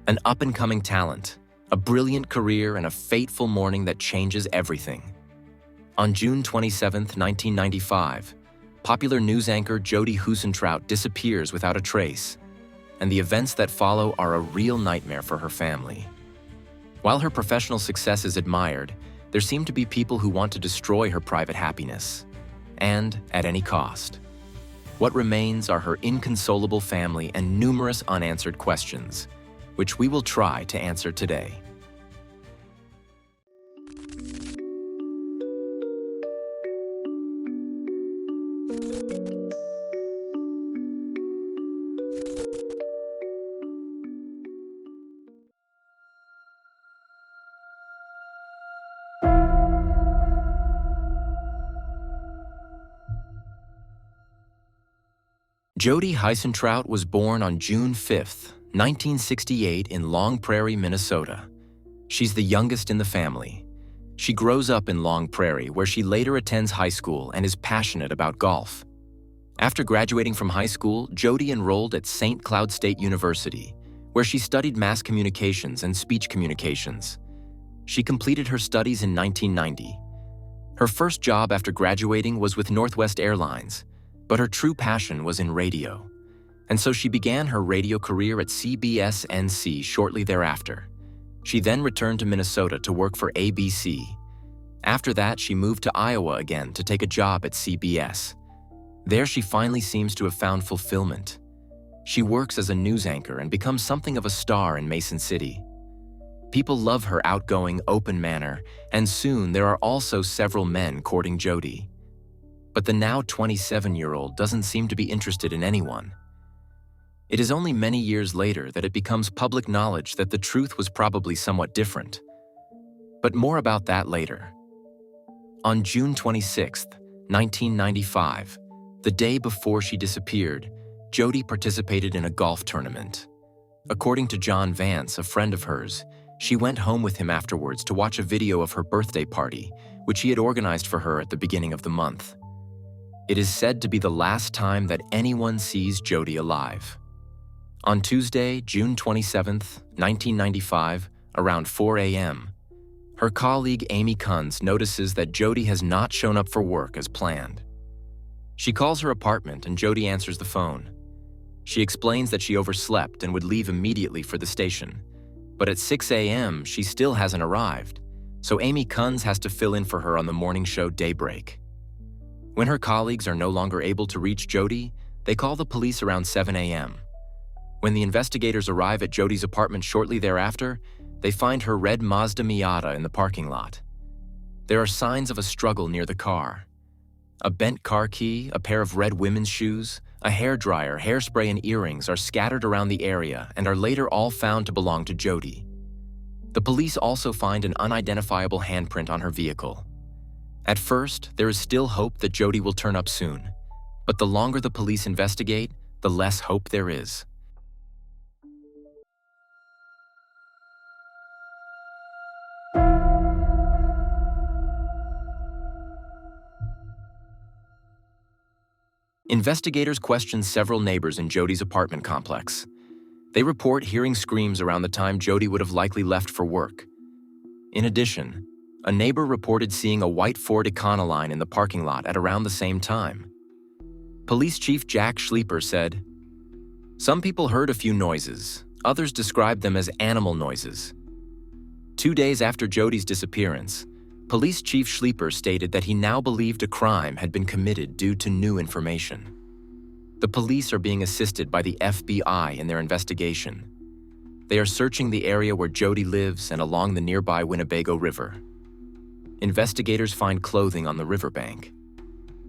An up-and-coming talent, a brilliant career, and a fateful morning that changes everything. On June 27, 1995, popular news anchor Jodi Huisentruit disappears without a trace, and the events that follow are a real nightmare for her family. While her professional success is admired, there seem to be people who want to destroy her private happiness, and at any cost. What remains are her inconsolable family and numerous unanswered questions, which we will try to answer today. Jodi Huisentruit was born on June 5, 1968 in Long Prairie, Minnesota. She's the youngest in the family. She grows up in Long Prairie, where she later attends high school and is passionate about golf. After graduating from high school, Jodi enrolled at St. Cloud State University, where she studied mass communications and speech communications. She completed her studies in 1990. Her first job after graduating was with Northwest Airlines, but her true passion was in radio, and so she began her radio career at CBS-NC shortly thereafter. She then returned to Minnesota to work for ABC. After that, she moved to Iowa again to take a job at CBS. There she finally seems to have found fulfillment. She works as a news anchor and becomes something of a star in Mason City. People love her outgoing, open manner, and soon there are also several men courting Jodi. But the now 27-year-old doesn't seem to be interested in anyone. It is only many years later that it becomes public knowledge that the truth was probably somewhat different. But more about that later. On June 26, 1995, the day before she disappeared, Jodi participated in a golf tournament. According to John Vance, a friend of hers, she went home with him afterwards to watch a video of her birthday party, which he had organized for her at the beginning of the month. It is said to be the last time that anyone sees Jodi alive. On Tuesday, June 27, 1995, around 4 a.m., her colleague Amy Kunz notices that Jodi has not shown up for work as planned. She calls her apartment and Jodi answers the phone. She explains that she overslept and would leave immediately for the station. But at 6 a.m., she still hasn't arrived, so Amy Kunz has to fill in for her on the morning show Daybreak. When her colleagues are no longer able to reach Jodi, they call the police around 7 a.m. When the investigators arrive at Jodi's apartment shortly thereafter, they find her red Mazda Miata in the parking lot. There are signs of a struggle near the car. A bent car key, a pair of red women's shoes, a hairdryer, hairspray, and earrings are scattered around the area and are later all found to belong to Jodi. The police also find an unidentifiable handprint on her vehicle. At first, there is still hope that Jodi will turn up soon, but the longer the police investigate, the less hope there is. Investigators question several neighbors in Jodi's apartment complex. They report hearing screams around the time Jodi would have likely left for work. In addition, a neighbor reported seeing a white Ford Econoline in the parking lot at around the same time. Police Chief Jack Schleiper said, "Some people heard a few noises. Others described them as animal noises." 2 days after Jodi's disappearance, Police Chief Schleiper stated that he now believed a crime had been committed due to new information. The police are being assisted by the FBI in their investigation. They are searching the area where Jodi lives and along the nearby Winnebago River. Investigators find clothing on the riverbank.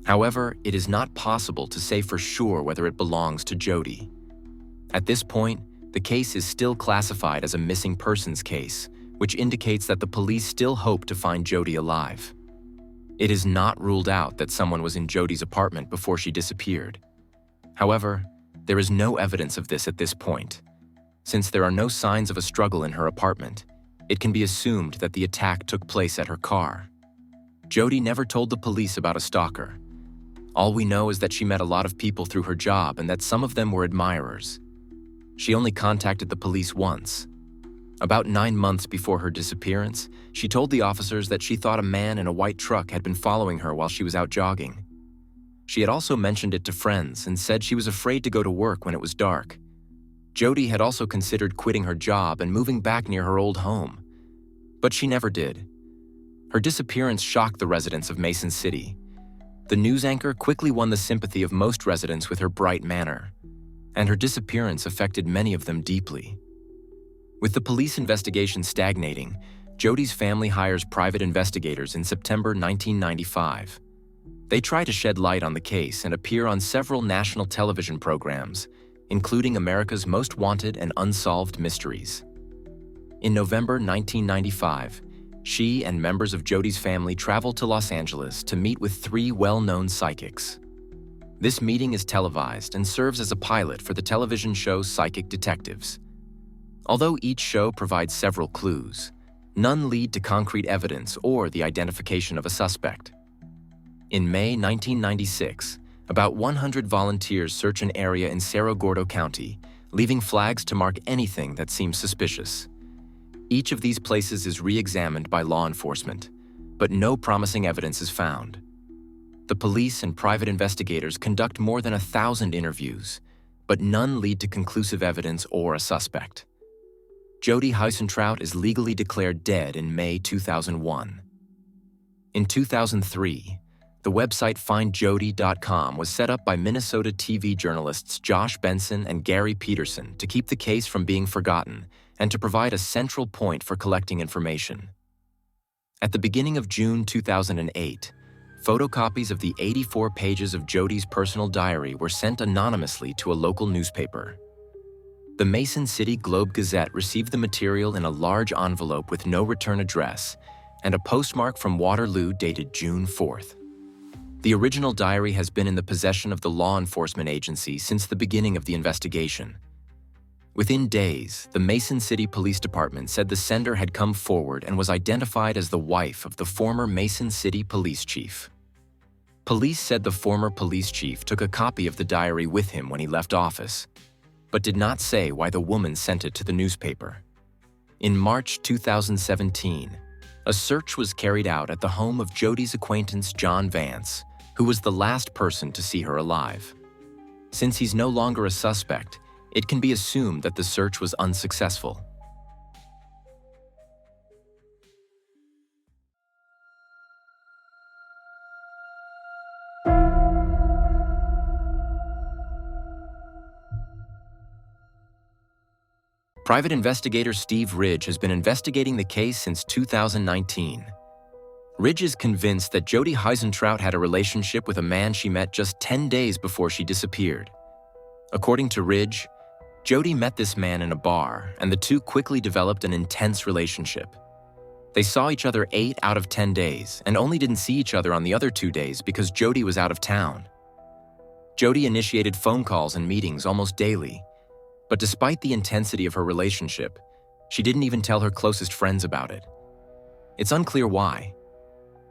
However, it is not possible to say for sure whether it belongs to Jodi. At this point, the case is still classified as a missing persons case, which indicates that the police still hope to find Jodi alive. It is not ruled out that someone was in Jodi's apartment before she disappeared. However, there is no evidence of this at this point. Since there are no signs of a struggle in her apartment, it can be assumed that the attack took place at her car. Jodi never told the police about a stalker. All we know is that she met a lot of people through her job and that some of them were admirers. She only contacted the police once, About 9 months before her disappearance, she told the officers that she thought a man in a white truck had been following her while she was out jogging. She had also mentioned it to friends and said she was afraid to go to work when it was dark. Jodi had also considered quitting her job and moving back near her old home, but she never did. Her disappearance shocked the residents of Mason City. The news anchor quickly won the sympathy of most residents with her bright manner, and her disappearance affected many of them deeply. With the police investigation stagnating, Jodi's family hires private investigators in September 1995. They try to shed light on the case and appear on several national television programs, including America's Most Wanted and Unsolved Mysteries. In November 1995, she and members of Jodi's family traveled to Los Angeles to meet with 3 well-known psychics. This meeting is televised and serves as a pilot for the television show Psychic Detectives. Although each show provides several clues, none lead to concrete evidence or the identification of a suspect. In May 1996, about 100 volunteers search an area in Cerro Gordo County, leaving flags to mark anything that seems suspicious. Each of these places is re-examined by law enforcement, but no promising evidence is found. The police and private investigators conduct more than 1,000 interviews, but none lead to conclusive evidence or a suspect. Jodi Huisentruit is legally declared dead in May 2001. In 2003, the website findjodi.com was set up by Minnesota TV journalists Josh Benson and Gary Peterson to keep the case from being forgotten and to provide a central point for collecting information. At the beginning of June 2008, photocopies of the 84 pages of Jodi's personal diary were sent anonymously to a local newspaper. The Mason City Globe-Gazette received the material in a large envelope with no return address and a postmark from Waterloo dated June 4th. The original diary has been in the possession of the law enforcement agency since the beginning of the investigation. Within days, the Mason City Police Department said the sender had come forward and was identified as the wife of the former Mason City police chief. Police said the former police chief took a copy of the diary with him when he left office, but did not say why the woman sent it to the newspaper. In March 2017, a search was carried out at the home of Jodi's acquaintance John Vance, who was the last person to see her alive. Since he's no longer a suspect, it can be assumed that the search was unsuccessful. Private investigator Steve Ridge has been investigating the case since 2019. Ridge is convinced that Jodi Huisentruit had a relationship with a man she met just 10 days before she disappeared. According to Ridge, Jodi met this man in a bar, and the two quickly developed an intense relationship. They saw each other 8 out of 10 days and only didn't see each other on the other 2 days because Jodi was out of town. Jodi initiated phone calls and meetings almost daily, but despite the intensity of her relationship, she didn't even tell her closest friends about it. It's unclear why.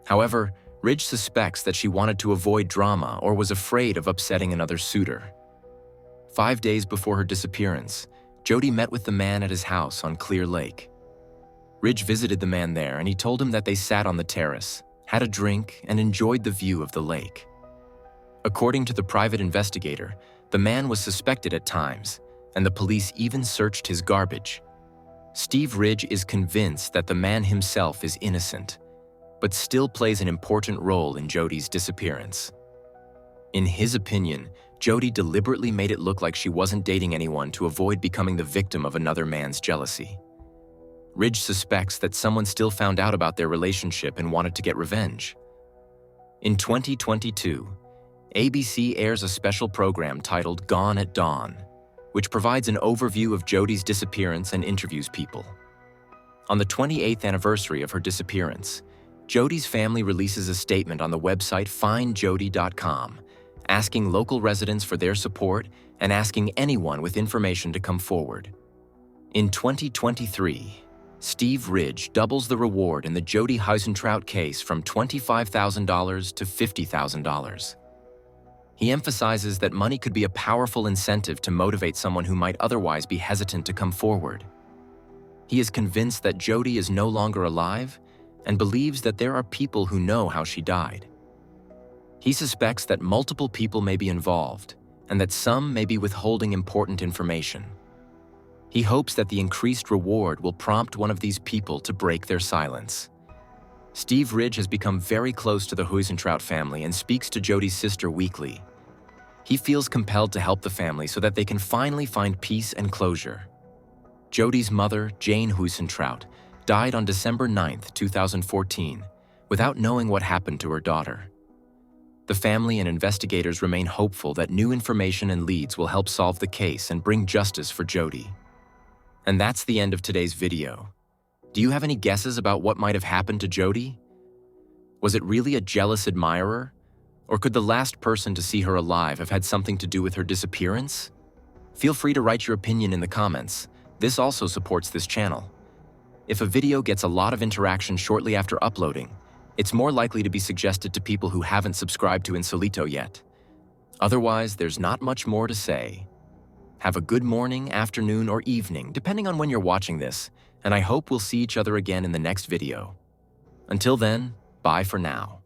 However, Ridge suspects that she wanted to avoid drama or was afraid of upsetting another suitor. 5 days before her disappearance, Jodi met with the man at his house on Clear Lake. Ridge visited the man there and he told him that they sat on the terrace, had a drink, and enjoyed the view of the lake. According to the private investigator, the man was suspected at times, and the police even searched his garbage. Steve Ridge is convinced that the man himself is innocent, but still plays an important role in Jodi's disappearance. In his opinion, Jodi deliberately made it look like she wasn't dating anyone to avoid becoming the victim of another man's jealousy. Ridge suspects that someone still found out about their relationship and wanted to get revenge. In 2022, ABC airs a special program titled Gone at Dawn, which provides an overview of Jodi's disappearance and interviews people. On the 28th anniversary of her disappearance, Jodi's family releases a statement on the website findjodi.com, asking local residents for their support and asking anyone with information to come forward. In 2023, Steve Ridge doubles the reward in the Jodi Huisentruit case from $25,000 to $50,000. He emphasizes that money could be a powerful incentive to motivate someone who might otherwise be hesitant to come forward. He is convinced that Jodi is no longer alive and believes that there are people who know how she died. He suspects that multiple people may be involved and that some may be withholding important information. He hopes that the increased reward will prompt one of these people to break their silence. Steve Ridge has become very close to the Huisentruit family and speaks to Jodi's sister weekly. He feels compelled to help the family so that they can finally find peace and closure. Jodi's mother, Jane Huisentruit, died on December 9, 2014, without knowing what happened to her daughter. The family and investigators remain hopeful that new information and leads will help solve the case and bring justice for Jodi. And that's the end of today's video. Do you have any guesses about what might have happened to Jodi? Was it really a jealous admirer? Or could the last person to see her alive have had something to do with her disappearance? Feel free to write your opinion in the comments. This also supports this channel. If a video gets a lot of interaction shortly after uploading, it's more likely to be suggested to people who haven't subscribed to Insolito yet. Otherwise, there's not much more to say. Have a good morning, afternoon, or evening, depending on when you're watching this, and I hope we'll see each other again in the next video. Until then, bye for now.